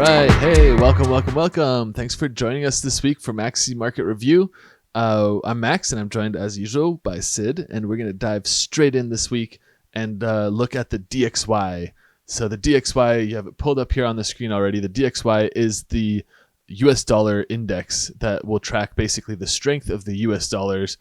right. Hey, welcome. Thanks for joining us this week for Maxsi Market Review. I'm Max, and I'm joined as usual by Sid, and we're going to dive straight in this week and look at the DXY. So the DXY, you have it pulled up here on the screen already. The DXY is the US dollar index that will track basically the strength of the US dollars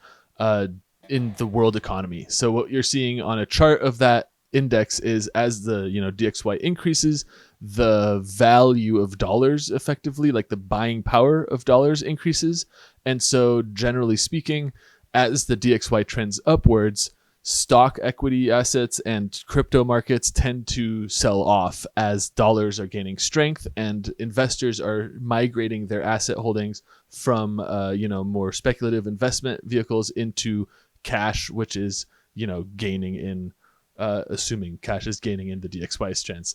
in the world economy. So what you're seeing on a chart of that index is as the DXY increases, the value of dollars, effectively like the buying power of dollars, increases. And so generally speaking, as the DXY trends upwards, stock equity assets and crypto markets tend to sell off as dollars are gaining strength and investors are migrating their asset holdings from more speculative investment vehicles into cash, which is gaining in assuming cash is gaining in the DXY strengths.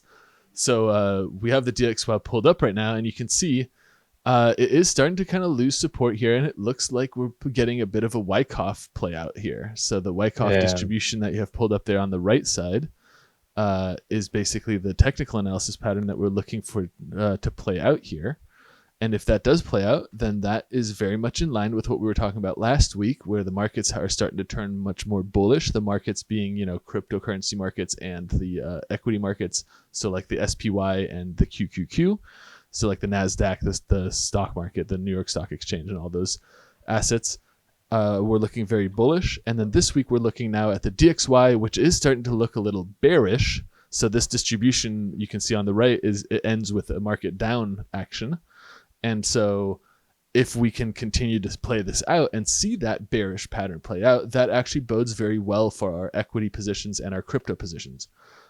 So we have the DXY pulled up right now, and you can see it is starting to kind of lose support here, and it looks like we're getting a bit of a Wyckoff play out here. So the Wyckoff distribution that you have pulled up there on the right side is basically the technical analysis pattern that we're looking for to play out here. And if that does play out, then that is very much in line with what we were talking about last week, where the markets are starting to turn much more bullish. The markets being, cryptocurrency markets and the equity markets. So like the SPY and the QQQ. So like the NASDAQ, the stock market, the New York Stock Exchange, and all those assets, we're looking very bullish. And then this week we're looking now at the DXY, which is starting to look a little bearish. So this distribution you can see on the right it ends with a market down action. And so if we can continue to play this out and see that bearish pattern play out, that actually bodes very well for our equity positions and our crypto positions.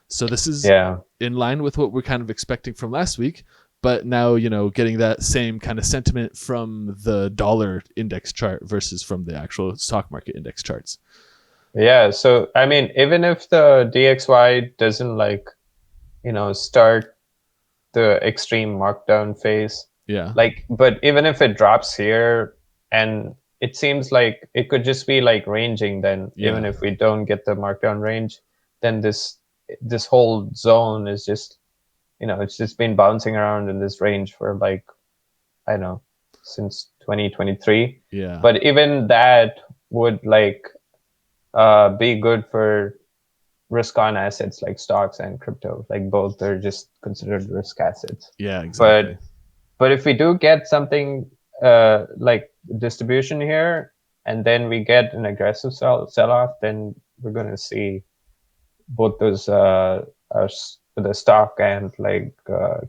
So this is in line with what we're kind of expecting from last week, but now, getting that same kind of sentiment from the dollar index chart versus from the actual stock market index charts. Yeah. So, I mean, even if the DXY doesn't start the extreme markdown phase, but even if it drops here, and it seems like it could just be like ranging, then even if we don't get the markdown range, then this whole zone is just, it's just been bouncing around in this range for since 2023. Yeah. But even that would be good for risk on assets like stocks and crypto. Like both are just considered risk assets. Yeah, exactly. But if we do get something like distribution here, and then we get an aggressive sell-off, then we're going to see both those the stock and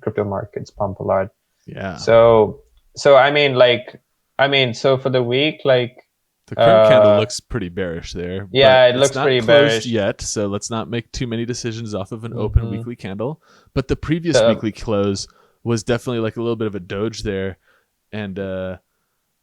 crypto markets pump a lot. Yeah. So for the week, the current candle looks pretty bearish there. Yeah, it looks pretty bearish yet. So let's not make too many decisions off of an open weekly candle. But the previous weekly close was definitely like a little bit of a doge there, and a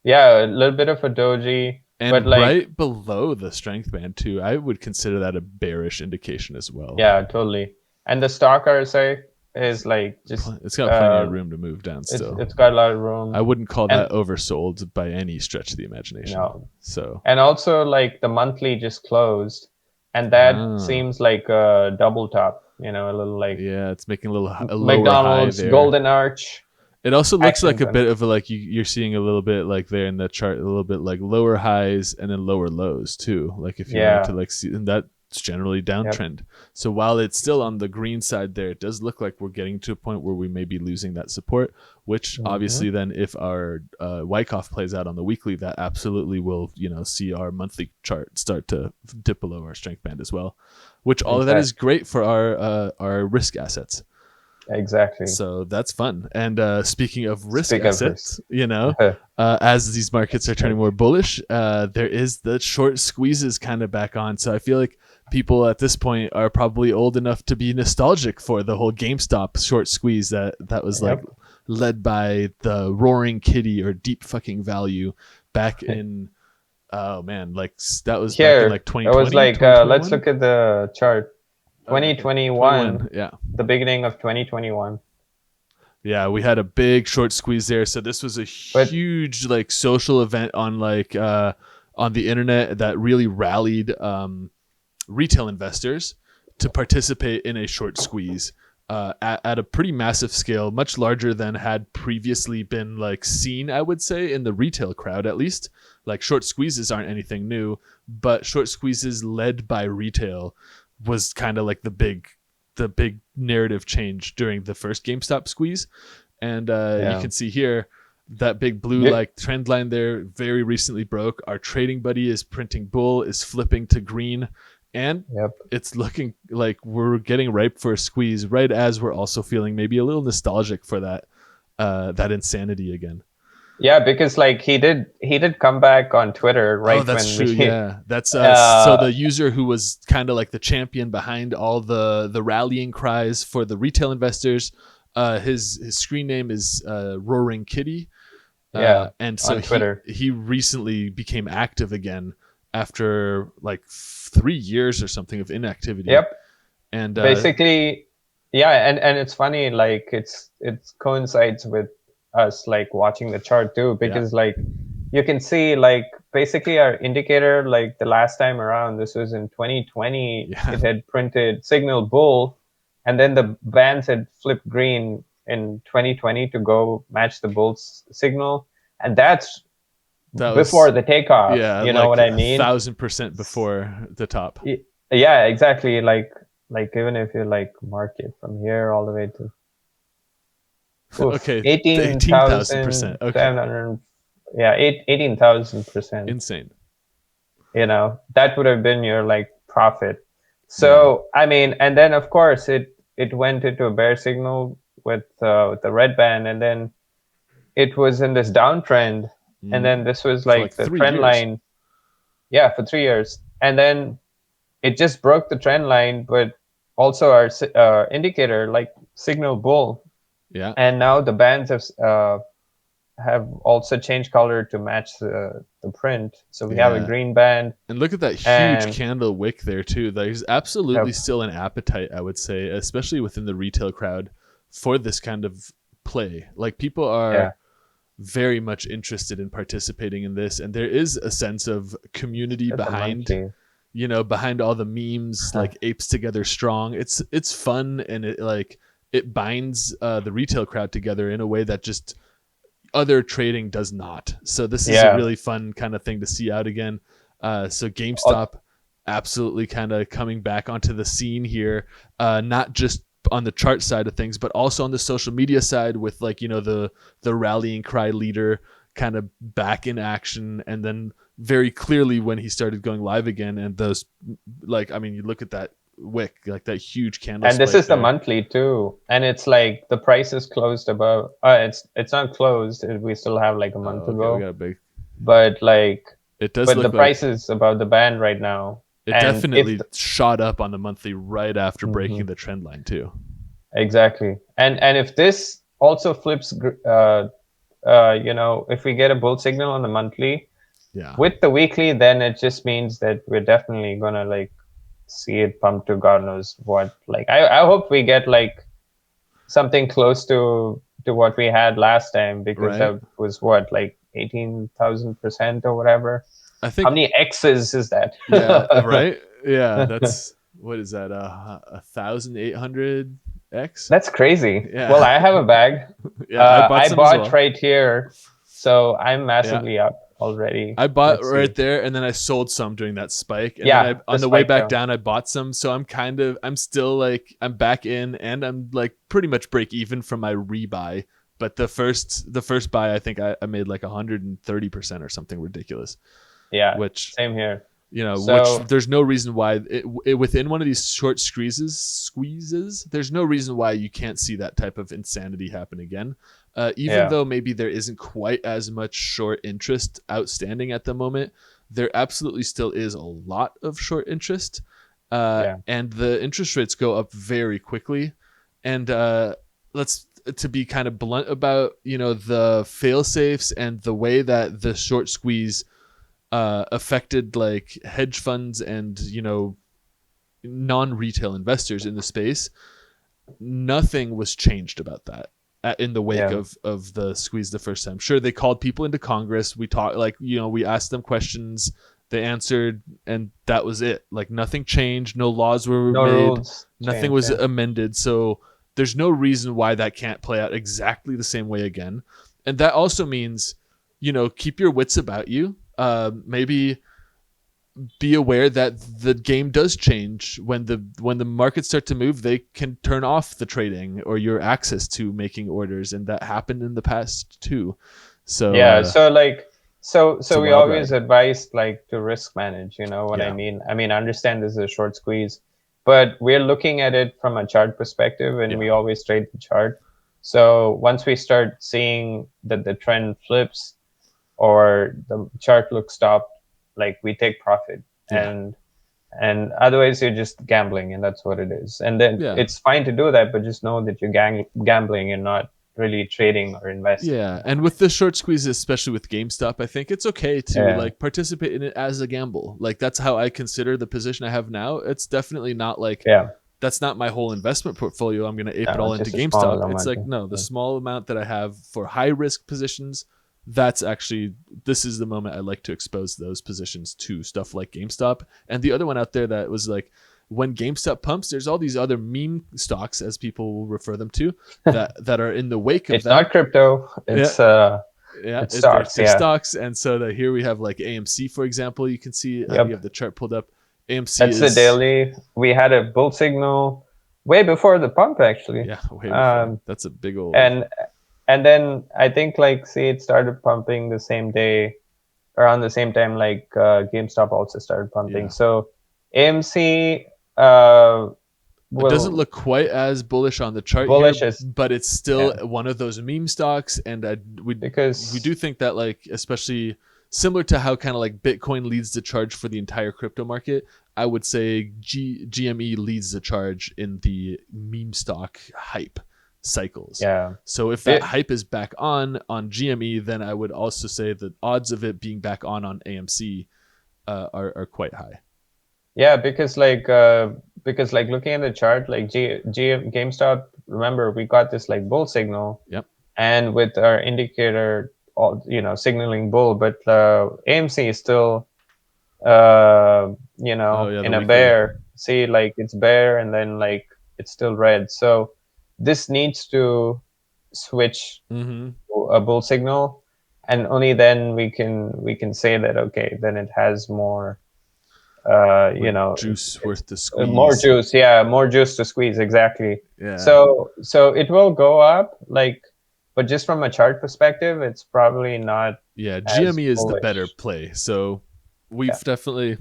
little bit of a doji, and right below the strength band too. I would consider that a bearish indication as well. Yeah, totally. And the stock RSI is it's got plenty of room to move down still. It's got a lot of room. I wouldn't call that oversold by any stretch of the imagination. No. So, and also the monthly just closed, and that seems like a double top. A little it's making a lower McDonald's high there. golden arch. It also looks like a bit of you're seeing a little bit there in the chart, a little bit like lower highs and then lower lows too. Like if you want to see, and that's generally downtrend. So while it's still on the green side there, it does look like we're getting to a point where we may be losing that support, which obviously then if our Wyckoff plays out on the weekly, that absolutely will, see our monthly chart start to dip below our strength band as well, which all of that is great for our risk assets. Exactly. So that's fun. And speaking of risk assets, as these markets are turning more bullish, there is the short squeezes kind of back on. So I feel like people at this point are probably old enough to be nostalgic for the whole GameStop short squeeze that was led by the Roaring Kitty or Deep Fucking Value back in that was back in 2020. It was let's look at the chart. 2021, the beginning of 2021. Yeah, we had a big short squeeze there. So this was a huge social event on the internet that really rallied retail investors to participate in a short squeeze. at a pretty massive scale, much larger than had previously been like seen, I would say, in the retail crowd at least. Like short squeezes aren't anything new, but short squeezes led by retail was kind of like the big narrative change during the first GameStop squeeze. And you can see here that big blue like trend line there very recently broke. Our trading buddy is printing bull, is flipping to green. And it's looking like we're getting ripe for a squeeze right as we're also feeling maybe a little nostalgic for that insanity again. Yeah, because like he did come back on Twitter right that's when true. Yeah, that's so the user who was kind of like the champion behind all the rallying cries for the retail investors. His screen name is Roaring Kitty. And so he recently became active again after like 3 years or something of inactivity. And basically, and it's funny, like it coincides with us like watching the chart too, because like you can see like basically our indicator, like the last time around, this was in 2020, it had printed signal bull, and then the bands had flipped green in 2020 to go match the bull's signal, and that's before the takeoff. You know what I mean? 1,000% before the top. Yeah, exactly. Like even if you like mark it from here all the way to 18,000%. Okay. Yeah, 18,000%. Insane. You know, that would have been your like profit. So I mean, and then of course it went into a bear signal with the red band, and then it was in this downtrend, and then this was like the trend line. Yeah, for 3 years, and then it just broke the trend line, but also our indicator like signal bull. Yeah. And now the bands have also changed color to match the print. So we have a green band. And look at that huge candle wick there too. There's absolutely still an appetite, I would say, especially within the retail crowd, for this kind of play. Like people are very much interested in participating in this, and there is a sense of community behind all the memes, like apes together strong. It's fun, and it binds the retail crowd together in a way that just other trading does not. So this is a really fun kind of thing to see out again. So GameStop absolutely kind of coming back onto the scene here, not just on the chart side of things, but also on the social media side with the rallying cry leader kind of back in action. And then very clearly when he started going live again, and those you look at that wick, like that huge candle, and this is the monthly too, and it's like the price is closed above it's not closed, we still have like a month ago, we got a big, but like it does, but the price is above the band right now. It definitely shot up on the monthly right after breaking the trend line too. Exactly. And if this also flips if we get a bull signal on the monthly with the weekly, then it just means that we're definitely gonna like see it pump to God knows what. Like I hope we get like something close to what we had last time, because that was what, like 18,000% or whatever. I think, how many X's is that? Right. Yeah, that's what is that? 1,800 X. That's crazy. Well, I have a bag. I bought right here, so I'm massively up already. I bought there, and then I sold some during that spike. And then on the way back down, I bought some. So I'm still like, I'm back in, and I'm like pretty much break even from my rebuy. But the first buy, I think I made like 130% or something ridiculous. Yeah, which same here. Which there's no reason why within one of these short squeezes, there's no reason why you can't see that type of insanity happen again. Even though maybe there isn't quite as much short interest outstanding at the moment, there absolutely still is a lot of short interest. And the interest rates go up very quickly. And to be kind of blunt about, the fail safes and the way that the short squeeze affected like hedge funds and non-retail investors in the space, nothing was changed about that in the wake of the squeeze the first time. Sure, they called people into Congress, we talked, we asked them questions, they answered, and that was it. Like nothing changed, no laws were made, nothing was amended. So there's no reason why that can't play out exactly the same way again. And that also means, keep your wits about you. Maybe be aware that the game does change when the markets start to move. They can turn off the trading or your access to making orders, and that happened in the past too. So so we always advise to risk manage. You know what I mean? I understand this is a short squeeze, but we're looking at it from a chart perspective, and we always trade the chart. So once we start seeing that the trend flips or the chart looks stopped, we take profit. And otherwise you're just gambling, and that's what it is. And then it's fine to do that, but just know that you're gambling and not really trading or investing. And with the short squeezes, especially with GameStop, I think it's okay to participate in it as a gamble. That's how I consider the position I have now. It's definitely not that's not my whole investment portfolio. I'm going to ape it all into GameStop. It's the small amount that I have for high risk positions, this is the moment I like to expose those positions to stuff like GameStop. And the other one out there that was when GameStop pumps, there's all these other meme stocks, as people will refer them to, that are in the wake of it's that. It's not crypto. It's it's stocks. They're stocks. And so here we have AMC, for example. You can see you have the chart pulled up. AMC That's the daily. We had a bull signal way before the pump, actually. Yeah, way before. That's a big old. And then I think it started pumping the same day, around the same time GameStop also started pumping. Yeah. So AMC it doesn't look quite as bullish on the chart here, but it's still one of those meme stocks. And we do think that especially similar to how kind of Bitcoin leads the charge for the entire crypto market, I would say GME leads the charge in the meme stock hype cycles. So if that hype is back on GME, then I would also say the odds of it being back on AMC are quite high. Yeah, because looking at the chart, GameStop, remember we got this bull signal. Yep. And with our indicator, signaling bull, but AMC is still in a bear. See, it's bear, and then it's still red. So this needs to switch to a bull signal, and only then we can say that then it has more juice worth to squeeze. More juice to squeeze, exactly. Yeah. So it will go up, but just from a chart perspective, it's probably not. Yeah, GME is the better play. So we've definitely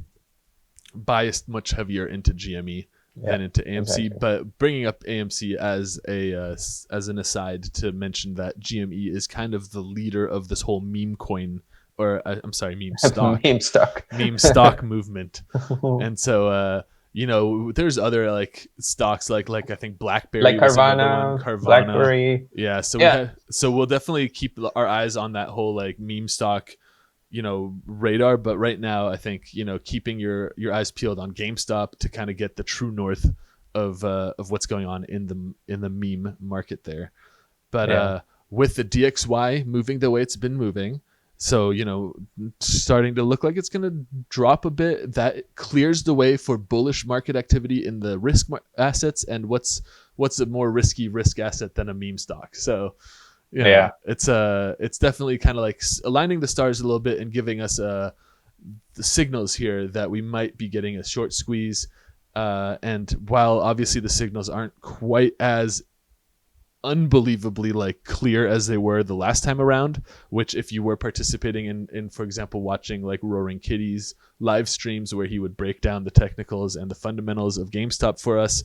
biased much heavier into GME than into AMC. Exactly. But bringing up AMC as an aside to mention that GME is kind of the leader of this whole meme coin, or I'm sorry, meme stock movement. And so there's other stocks like I think BlackBerry, Carvana, BlackBerry. Yeah, so we'll definitely keep our eyes on that whole meme stock radar. But right now I think keeping your eyes peeled on GameStop to kind of get the true north of what's going on in the meme market there. But with the DXY moving the way it's been moving, so starting to look like it's going to drop a bit, that clears the way for bullish market activity in the risk assets. And what's a more risky risk asset than a meme stock? So it's definitely kind of aligning the stars a little bit and giving us the signals here that we might be getting a short squeeze. And while obviously the signals aren't quite as unbelievably clear as they were the last time around, which if you were participating in for example watching Roaring Kitty's live streams where he would break down the technicals and the fundamentals of GameStop for us,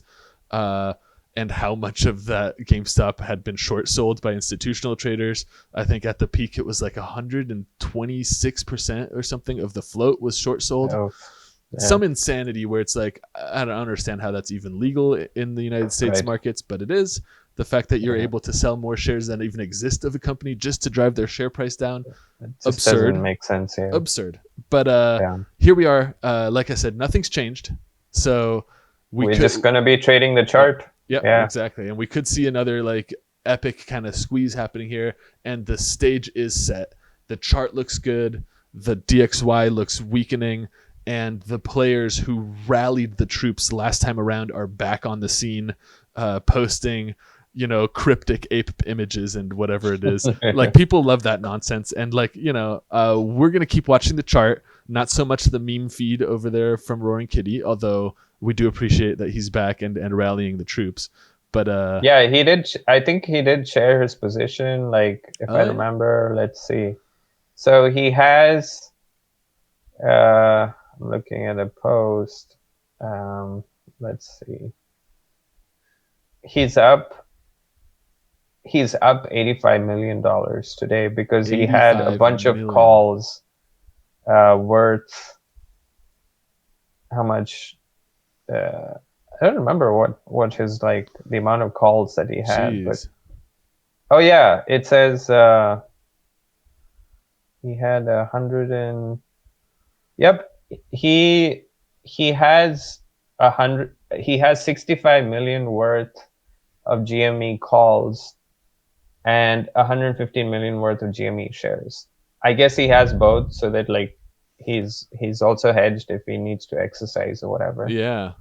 and how much of that GameStop had been short sold by institutional traders. I think at the peak it was 126% or something of the float was short sold. Some insanity where it's I don't understand how that's even legal in the United States markets, but it is. The fact that you're able to sell more shares than even exist of a company just to drive their share price down, absurd. Doesn't make sense. Absurd. But here we are. Like I said, nothing's changed. So we're just gonna be trading the chart. Yeah, exactly. And we could see another epic kind of squeeze happening here, and the stage is set. The chart looks good. The DXY looks weakening. And the players who rallied the troops last time around are back on the scene, posting cryptic ape images and whatever it is. Like, people love that nonsense. And like, we're going to keep watching the chart, not so much the meme feed over there from Roaring Kitty, although we do appreciate that he's back and rallying the troops. But yeah, he did. I think he did share his position. Like, if I remember, let's see. So he has, I'm looking at a post. Let's see. He's up $85 million today because he had a bunch of calls worth how much? I don't remember what his, like, the amount of calls that he had. But oh yeah, it says he had 100 and yep, he has 100. He has 65 million worth of GME calls and 115 million worth of GME shares. I guess he has both, so that like he's also hedged if he needs to exercise or whatever. Yeah,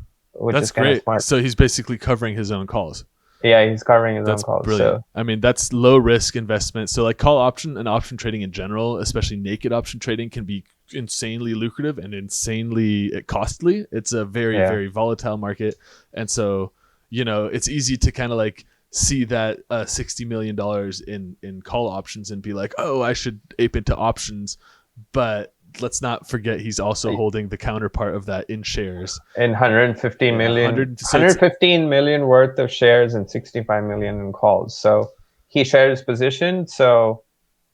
that's great. Smart. So he's basically covering his own calls. Yeah, he's covering his own calls. Brilliant. So. I mean, that's low risk investment. So like call option and option trading in general, especially naked option trading, can be insanely lucrative and insanely costly. It's a very, very volatile market. And so, it's easy to kind of like see that $60 million in call options and be like, oh, I should ape into options. But let's not forget he's also holding the counterpart of that in shares. And 115 million worth of shares and 65 million in calls. So he shares position. So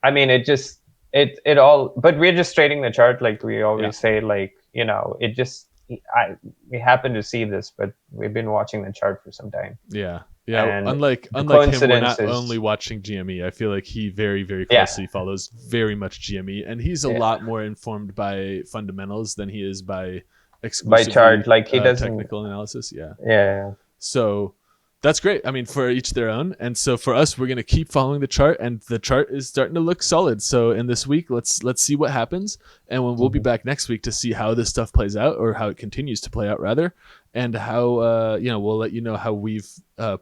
I mean, it all, but we're just trading the chart like we always say, like, it just, we happen to see this, but we've been watching the chart for some time. Yeah. Yeah, and unlike him, we're not only watching GME. I feel like he very, very closely follows very much GME, and he's a lot more informed by fundamentals than he is by exclusively chart. Like, he doesn't technical analysis. Yeah. So that's great. I mean, for each their own. And so for us, we're going to keep following the chart, and the chart is starting to look solid. So in this week, let's see what happens, and when we'll be back next week to see how this stuff plays out, or how it continues to play out rather, and how we'll let you know how we've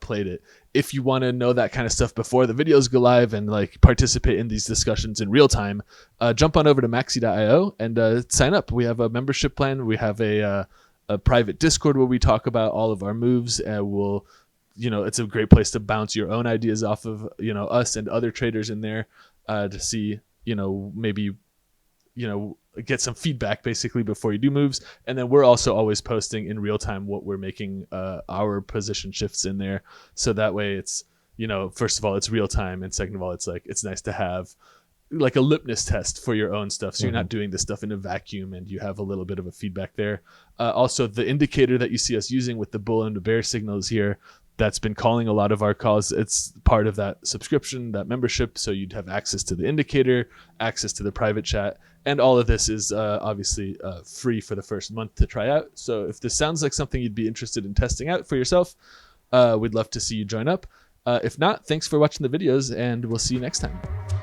played it. If you want to know that kind of stuff before the videos go live and like participate in these discussions in real time, jump on over to maxi.io and sign up. We have a membership plan. We have a private Discord where we talk about all of our moves, and we'll it's a great place to bounce your own ideas off of us and other traders in there to see maybe get some feedback basically before you do moves. And then we're also always posting in real time what we're making our position shifts in there, so that way it's first of all it's real time, and second of all it's nice to have like a litmus test for your own stuff, so you're not doing this stuff in a vacuum, and you have a little bit of a feedback there. Also, the indicator that you see us using with the bull and the bear signals here, that's been calling a lot of our calls. It's part of that subscription, that membership. So you'd have access to the indicator, access to the private chat, and all of this is obviously free for the first month to try out. So if this sounds like something you'd be interested in testing out for yourself, we'd love to see you join up. If not, thanks for watching the videos, and we'll see you next time.